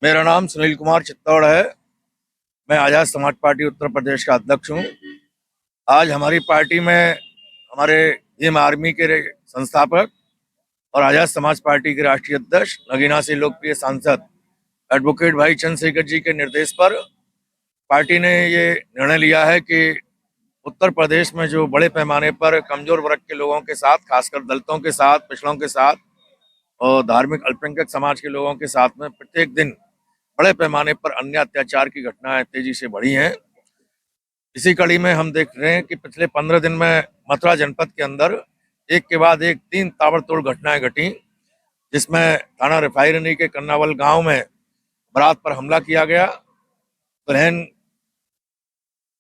मेरा नाम सुनील कुमार चित्तौड़ है। मैं आज़ाद समाज पार्टी उत्तर प्रदेश का अध्यक्ष हूँ। आज हमारी पार्टी में हमारे भीम आर्मी के संस्थापक और आज़ाद समाज पार्टी के राष्ट्रीय अध्यक्ष नगीना से लोकप्रिय सांसद एडवोकेट भाई चंद्रशेखर जी के निर्देश पर पार्टी ने ये निर्णय लिया है कि उत्तर प्रदेश में जो बड़े पैमाने पर कमजोर वर्ग के लोगों के साथ, खासकर दलितों के साथ, पिछड़ों के साथ और धार्मिक अल्पसंख्यक समाज के लोगों के साथ में प्रत्येक दिन बड़े पैमाने पर अन्य अत्याचार की घटनाएं तेजी से बढ़ी हैं। इसी कड़ी में हम देख रहे हैं कि पिछले 15 दिन में मथुरा जनपद के अंदर एक के बाद एक 3 ताबड़तोड़ घटनाएं घटी, जिसमें थाना रिफाइनरी के कन्नावल गांव में बारात पर हमला किया गया। दुल्हन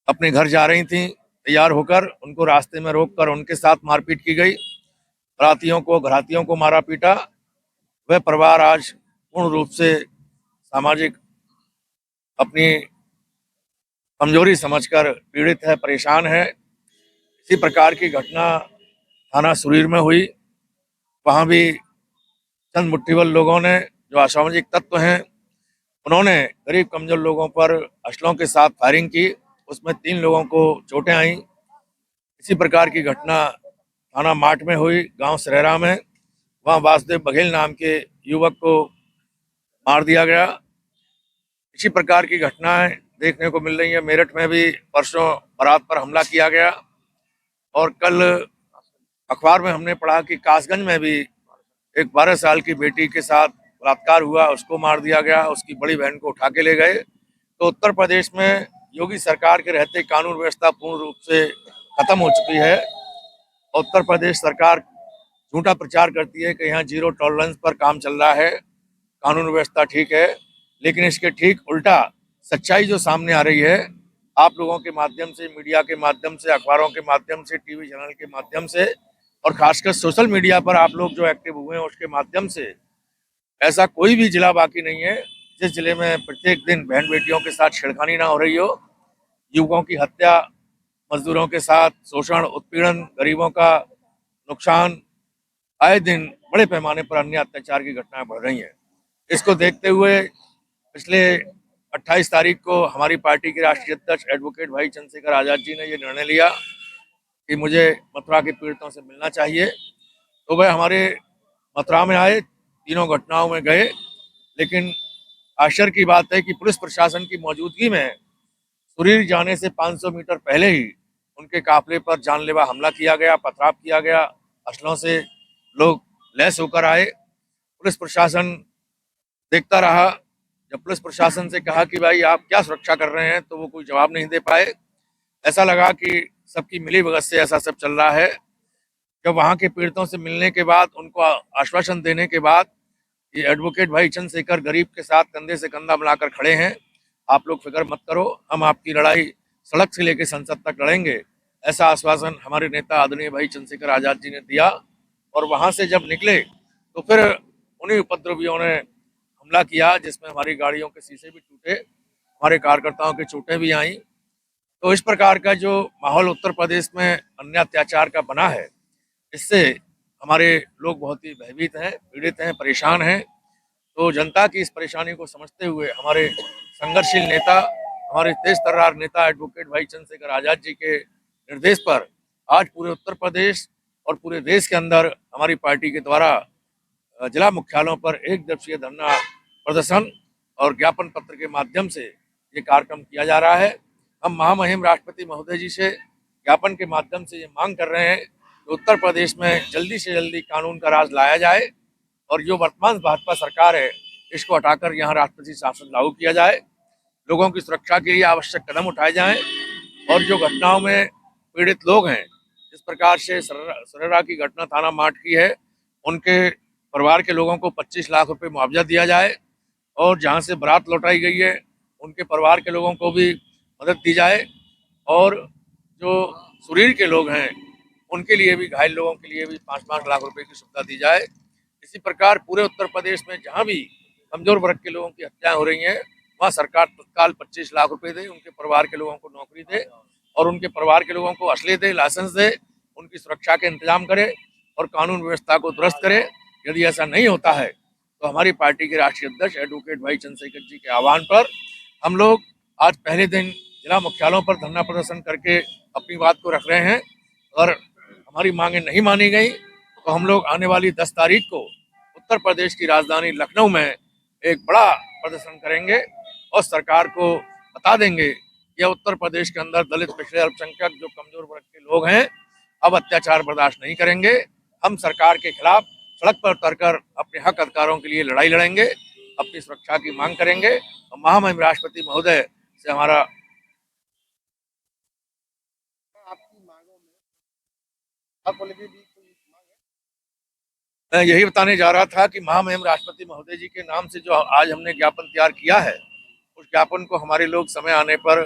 अपने घर जा रही थी तैयार होकर, उनको रास्ते में रोककर उनके साथ मारपीट की गई। घरातियों को मारा पीटा। वह परिवार आज पूर्ण रूप से सामाजिक अपनी कमजोरी समझकर पीड़ित है, परेशान है। इसी प्रकार की घटना थाना सुरीर में हुई। वहां भी चंद मुट्ठीबल लोगों ने, जो असामाजिक तत्व हैं, उन्होंने गरीब कमजोर लोगों पर असलों के साथ फायरिंग की। उसमें 3 लोगों को चोटें आईं। इसी प्रकार की घटना थाना माट में हुई, गांव सरेरा में। वहां वासुदेव बघेल नाम के युवक को मार दिया गया। इसी प्रकार की घटनाएं देखने को मिल रही है। मेरठ में भी परसों बारात पर हमला किया गया और कल अखबार में हमने पढ़ा कि कासगंज में भी एक 12 साल की बेटी के साथ बलात्कार हुआ, उसको मार दिया गया, उसकी बड़ी बहन को उठा के ले गए। तो उत्तर प्रदेश में योगी सरकार के रहते कानून व्यवस्था पूर्ण रूप से खत्म हो चुकी है। उत्तर प्रदेश सरकार झूठा प्रचार करती है कि यहाँ जीरो टॉलरेंस पर काम चल रहा है, कानून व्यवस्था ठीक है, लेकिन इसके ठीक उल्टा सच्चाई जो सामने आ रही है, आप लोगों के माध्यम से, मीडिया के माध्यम से, अखबारों के माध्यम से, टीवी चैनल के माध्यम से और खासकर सोशल मीडिया पर आप लोग जो एक्टिव हुए हैं उसके माध्यम से, ऐसा कोई भी जिला बाकी नहीं है जिस जिले में प्रत्येक दिन बहन बेटियों के साथ छेड़खानी ना हो रही हो, युवकों की हत्या, मजदूरों के साथ शोषण, उत्पीड़न, गरीबों का नुकसान, आए दिन बड़े पैमाने पर अन्य अत्याचार की घटनाएं बढ़ रही हैं। इसको देखते हुए पिछले 28 तारीख को हमारी पार्टी के राष्ट्रीय अध्यक्ष एडवोकेट भाई चंद्रशेखर आजाद जी ने ये निर्णय लिया कि मुझे मथुरा के पीड़ितों से मिलना चाहिए। तो वह हमारे मथुरा में आए, तीनों घटनाओं में गए, लेकिन आश्चर्य की बात है कि पुलिस प्रशासन की मौजूदगी में सुरीर जाने से 500 मीटर पहले ही उनके काफिले पर जानलेवा हमला किया गया, पथराव किया गया, असलों से लोग लैस होकर आए। पुलिस प्रशासन देखता रहा। जब पुलिस प्रशासन से कहा कि भाई आप क्या सुरक्षा कर रहे हैं, तो वो कोई जवाब नहीं दे पाए। ऐसा लगा कि सबकी मिलीभगत से ऐसा सब चल रहा है। जब वहां के पीड़ितों से मिलने के बाद, उनको आश्वासन देने के बाद, ये एडवोकेट भाई चंद्रशेखर गरीब के साथ कंधे से कंधा मिलाकर खड़े हैं। आप लोग फिक्र मत करो, हम आपकी लड़ाई सड़क से लेकर संसद तक लड़ेंगे, ऐसा आश्वासन हमारे नेता आदरणीय भाई चंद्रशेखर आजाद जी ने दिया। और वहां से जब निकले तो फिर उन्हीं उपद्रवियों ने हमला किया, जिसमें हमारी गाड़ियों के शीशे भी टूटे, हमारे कार्यकर्ताओं की चोटें भी आई। तो इस प्रकार का जो माहौल उत्तर प्रदेश में अन्य अत्याचार का बना है, इससे हमारे लोग बहुत ही भयभीत हैं, पीड़ित हैं, परेशान हैं। तो जनता की इस परेशानी को समझते हुए हमारे संघर्षशील नेता, हमारे तेज तर्रार नेता एडवोकेट भाई चंद्रशेखर आजाद जी के निर्देश पर आज पूरे उत्तर प्रदेश और पूरे देश के अंदर हमारी पार्टी के द्वारा जिला मुख्यालयों पर एक दिवसीय धरना प्रदर्शन और ज्ञापन पत्र के माध्यम से ये कार्यक्रम किया जा रहा है। हम महामहिम राष्ट्रपति महोदय जी से ज्ञापन के माध्यम से ये मांग कर रहे हैं कि उत्तर प्रदेश में जल्दी से जल्दी कानून का राज लाया जाए और जो वर्तमान भाजपा सरकार है, इसको हटाकर यहाँ राष्ट्रपति शासन लागू किया जाए। लोगों की सुरक्षा के लिए आवश्यक कदम उठाए जाएं और जो घटनाओं में पीड़ित लोग हैं, जिस प्रकार से सरेरा की घटना थाना माट की है, उनके परिवार के लोगों को 25 लाख रुपए मुआवजा दिया जाए और जहां से बारात लौटाई गई है, उनके परिवार के लोगों को भी मदद दी जाए और जो सुरीर के लोग हैं, उनके लिए भी, घायल लोगों के लिए भी 5-5 लाख रुपए की सुविधा दी जाए। इसी प्रकार पूरे उत्तर प्रदेश में जहां भी कमजोर वर्ग के लोगों की हत्याएं हो रही हैं, वहां सरकार तत्काल 25 लाख रुपए दे, उनके परिवार के लोगों को नौकरी दे और उनके परिवार के लोगों को असले दे, लाइसेंस दे, उनकी सुरक्षा के इंतजाम करे और कानून व्यवस्था को दुरुस्त करे। यदि ऐसा नहीं होता है तो हमारी पार्टी के राष्ट्रीय अध्यक्ष एडवोकेट भाई चंद्रशेखर जी के आह्वान पर हम लोग आज पहले दिन जिला मुख्यालयों पर धरना प्रदर्शन करके अपनी बात को रख रहे हैं। और हमारी मांगे नहीं मानी गई तो हम लोग आने वाली 10 तारीख को उत्तर प्रदेश की राजधानी लखनऊ में एक बड़ा प्रदर्शन करेंगे और सरकार को बता देंगे कि उत्तर प्रदेश के अंदर दलित, पिछड़े, अल्पसंख्यक, जो कमजोर वर्ग के लोग हैं, अब अत्याचार बर्दाश्त नहीं करेंगे। हम सरकार के खिलाफ सड़क पर उतरकर अपने हक अधिकारों के लिए लड़ाई लड़ेंगे, अपनी सुरक्षा की मांग करेंगे। और महामहिम राष्ट्रपति महोदय से हमारा आपकी मांगों में आप बोले भी कोई मांग है? मैं यही बताने जा रहा था कि महामहिम राष्ट्रपति महोदय जी के नाम से जो आज हमने ज्ञापन तैयार किया है, उस ज्ञापन को हमारे लोग समय आने पर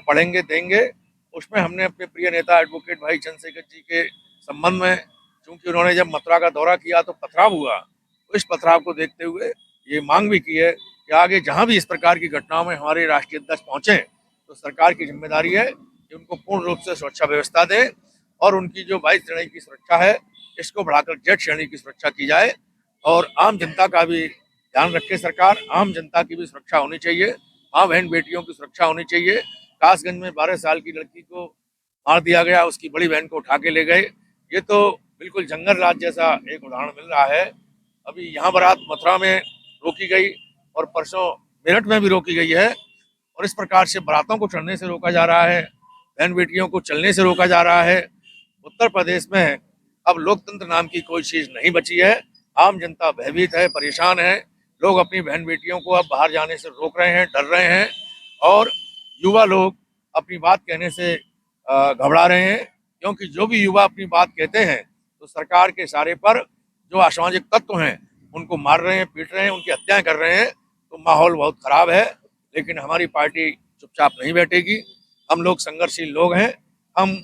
पढ़ेंगे, देंगे। उसमें हमने अपने प्रिय नेता एडवोकेट भाई चंद्रशेखर जी के संबंध में, क्योंकि उन्होंने जब मथुरा का दौरा किया तो पथराव हुआ, तो इस पथराव को देखते हुए ये मांग भी की है कि आगे जहां भी इस प्रकार की घटनाओं में हमारे राष्ट्रीय अध्यक्ष पहुंचे तो सरकार की जिम्मेदारी है कि उनको पूर्ण रूप से सुरक्षा व्यवस्था दें और उनकी जो 22 श्रेणी की सुरक्षा है इसको बढ़ाकर जेड श्रेणी की सुरक्षा की जाए। और आम जनता का भी ध्यान रखे सरकार, आम जनता की भी सुरक्षा होनी चाहिए, माँ बहन बेटियों की सुरक्षा होनी चाहिए। कासगंज में 12 साल की लड़की को मार दिया गया, उसकी बड़ी बहन को उठा के ले गए, ये तो बिल्कुल जंगल राज जैसा एक उदाहरण मिल रहा है। अभी यहाँ बारात मथुरा में रोकी गई और परसों मेरठ में भी रोकी गई है और इस प्रकार से बारातों को चढ़ने से रोका जा रहा है, बहन बेटियों को चलने से रोका जा रहा है। उत्तर प्रदेश में अब लोकतंत्र नाम की कोई चीज नहीं बची है। आम जनता भयभीत है, परेशान है। लोग अपनी बहन बेटियों को अब बाहर जाने से रोक रहे हैं, डर रहे हैं और युवा लोग अपनी बात कहने से घबरा रहे हैं, क्योंकि जो भी युवा अपनी बात कहते हैं तो सरकार के इशारे पर जो असामाजिक तत्व हैं उनको मार रहे हैं, पीट रहे हैं, उनकी हत्याएं कर रहे हैं। तो माहौल बहुत खराब है, लेकिन हमारी पार्टी चुपचाप नहीं बैठेगी। हम लोग संघर्षशील लोग हैं, हम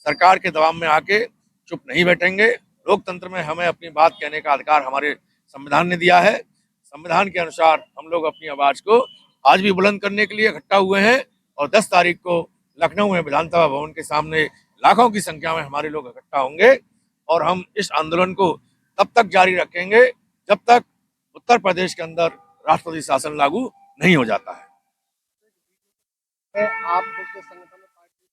सरकार के दबाव में आके चुप नहीं बैठेंगे। लोकतंत्र में हमें अपनी बात कहने का अधिकार हमारे संविधान ने दिया है। संविधान के अनुसार हम लोग अपनी आवाज को आज भी बुलंद करने के लिए इकट्ठा हुए हैं और 10 तारीख को लखनऊ में विधानसभा भवन के सामने लाखों की संख्या में हमारे लोग इकट्ठा होंगे और हम इस आंदोलन को तब तक जारी रखेंगे जब तक उत्तर प्रदेश के अंदर राष्ट्रपति शासन लागू नहीं हो जाता है। आप के संगठन में पार्टी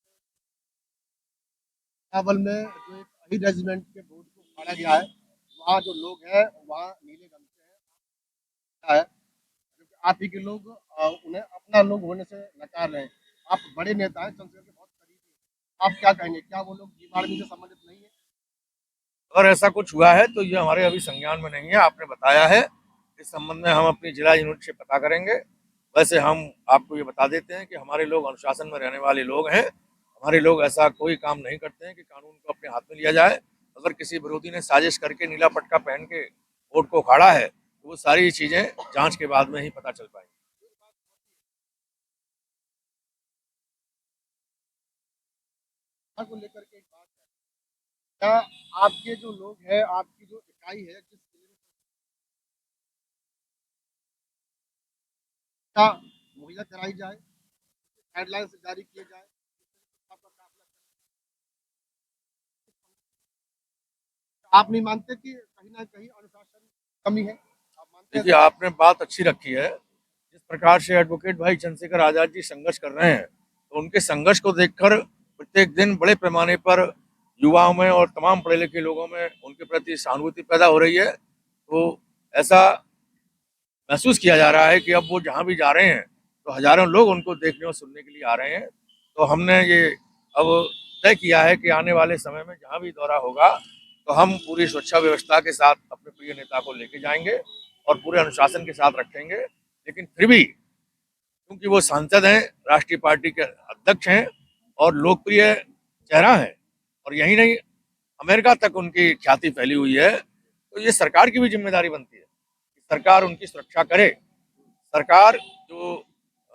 चावल में जो एक अही रेजिमेंट के बोर्ड को उखाड़ा गया है, वहाँ जो लोग हैं वहाँ नीले गमछे है क्योंकि आप ही के लोग उन्हें अपना लोग होने से नकार रहे हैं। आप बड़े नेता हैं, चंद्रशेखर के बहुत करीब हैं, आप क्या कहेंगे, क्या वो लोग भीम आर्मी से संबंधित नहीं है? अगर ऐसा कुछ हुआ है तो ये हमारे अभी संज्ञान में नहीं है। आपने बताया है, इस संबंध में हम अपनी जिला यूनिट से पता करेंगे। वैसे हम आपको ये बता देते हैं कि हमारे लोग अनुशासन में रहने वाले लोग हैं, हमारे लोग ऐसा कोई काम नहीं करते हैं कि कानून को अपने हाथ में लिया जाए। अगर किसी विरोधी ने साजिश करके नीला पटका पहन के वोट को उखाड़ा है तो वो सारी चीजें जांच के बाद में ही पता चल पाएंगी। को लेकर के एक बात है, क्या आपके जो लोग हैं, आपकी जो इकाई है, जिस जिले में क्या मुहैया कराई जाए, गाइडलाइंस जारी किए जाए, आपका काफिला आप नहीं मानते कि कहीं ना कहीं अनुशासन कमी है? आप मानते हैं? देखिए, आपने बात अच्छी रखी है। जिस प्रकार से एडवोकेट भाई चंद्रशेखर आजाद जी संघर्ष कर रहे हैं, तो उनके संघर्ष को देखकर प्रत्येक दिन बड़े पैमाने पर युवाओं में और तमाम पढ़े लिखे लोगों में उनके प्रति सहानुभूति पैदा हो रही है। तो ऐसा महसूस किया जा रहा है कि अब वो जहाँ भी जा रहे हैं तो हजारों लोग उनको देखने और सुनने के लिए आ रहे हैं। तो हमने ये अब तय किया है कि आने वाले समय में जहाँ भी दौरा होगा तो हम पूरी सुरक्षा व्यवस्था के साथ अपने प्रिय नेता को लेके जाएंगे और पूरे अनुशासन के साथ रखेंगे। लेकिन फिर भी क्योंकि वो सांसद हैं, राष्ट्रीय पार्टी के अध्यक्ष हैं और लोकप्रिय चेहरा है और यही नहीं, अमेरिका तक उनकी ख्याति फैली हुई है, तो ये सरकार की भी जिम्मेदारी बनती है कि सरकार उनकी सुरक्षा करे। सरकार जो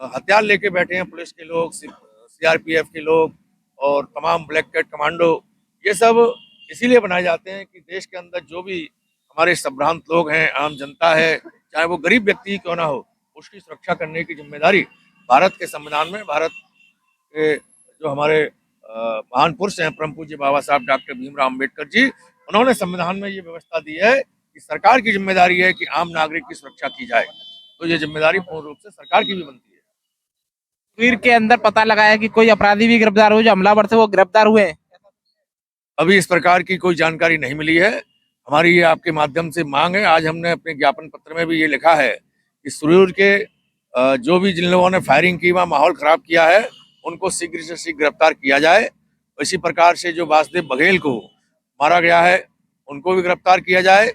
हथियार लेके बैठे हैं, पुलिस के लोग, सीआरपीएफ के लोग और तमाम ब्लैक कैट कमांडो, ये सब इसीलिए बनाए जाते हैं कि देश के अंदर जो भी हमारे संभ्रांत लोग हैं, आम जनता है, चाहे वो गरीब व्यक्ति ही क्यों ना हो, उसकी सुरक्षा करने की जिम्मेदारी भारत के संविधान में, भारत के जो हमारे महान पुरुष हैं परम पूज्य बाबा साहब डॉक्टर भीमराव अम्बेडकर जी, उन्होंने संविधान में ये व्यवस्था दी है कि सरकार की जिम्मेदारी है कि आम नागरिक की सुरक्षा की जाए, तो ये जिम्मेदारी पूर्ण रूप से सरकार की भी बनती है। कश्मीर के अंदर पता लगा है कि कोई अपराधी भी गिरफ्तार हुए, जो हमलावर थे वो गिरफ्तार हुए हैं। अभी इस प्रकार की कोई जानकारी नहीं मिली है। हमारी ये आपके माध्यम से मांग है। आज हमने अपने ज्ञापन पत्र में भी ये लिखा है कि सुरूर के जो भी जिन लोगों ने फायरिंग की, वहाँ माहौल खराब किया है, उनको शीघ्र से शीघ्र गिरफ्तार किया जाए। इसी प्रकार से जो वासुदेव बघेल को मारा गया है, उनको भी गिरफ्तार किया जाए।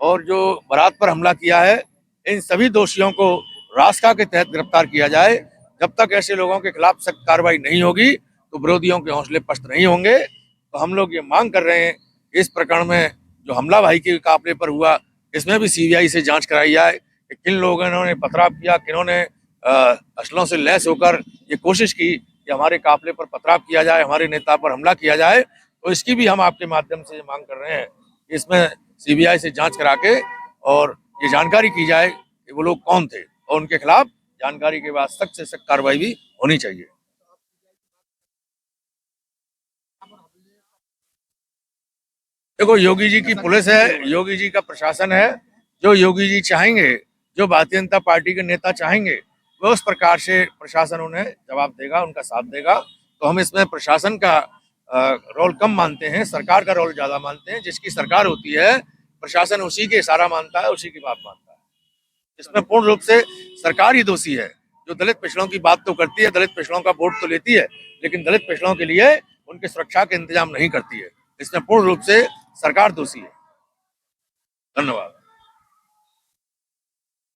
और जो बारात पर हमला किया है, इन सभी दोषियों को रासका के तहत गिरफ्तार किया जाए। जब तक ऐसे लोगों के खिलाफ सख्त कार्रवाई नहीं होगी, तो विरोधियों के हौसले पस्त नहीं होंगे। तो हम लोग ये मांग कर रहे हैं कि इस प्रकरण में जो हमला भाई के काफिले पर हुआ, इसमें भी सीबीआई से जांच कराई जाए कि किन लोगों ने पथराव किया, किन्होंने असलों से लैस होकर ये कोशिश की कि हमारे काफिले पर पथराव किया जाए, हमारे नेता पर हमला किया जाए। तो इसकी भी हम आपके माध्यम से मांग कर रहे हैं कि इसमें सीबीआई से जांच करा के और ये जानकारी की जाए कि वो लोग कौन थे, और उनके खिलाफ जानकारी के बाद सख्त से सख्त कार्रवाई भी होनी चाहिए। देखो, योगी जी की पुलिस है, योगी जी का प्रशासन है। जो योगी जी चाहेंगे, जो भारतीय जनता पार्टी के नेता चाहेंगे, वो उस प्रकार से प्रशासन उन्हें जवाब देगा, उनका साथ देगा। तो हम इसमें प्रशासन का रोल कम मानते हैं, सरकार का रोल ज्यादा मानते हैं। जिसकी सरकार होती है, प्रशासन उसी के इशारा मानता है, उसी की बात मानता है। इसमें पूर्ण रूप से सरकार ही दोषी है, जो दलित पिछड़ों की बात तो करती है, दलित पिछड़ों का वोट तो लेती है, लेकिन दलित पिछड़ों के लिए उनकी सुरक्षा के इंतजाम नहीं करती है। इसमें पूर्ण रूप से सरकार दोषी है। धन्यवाद।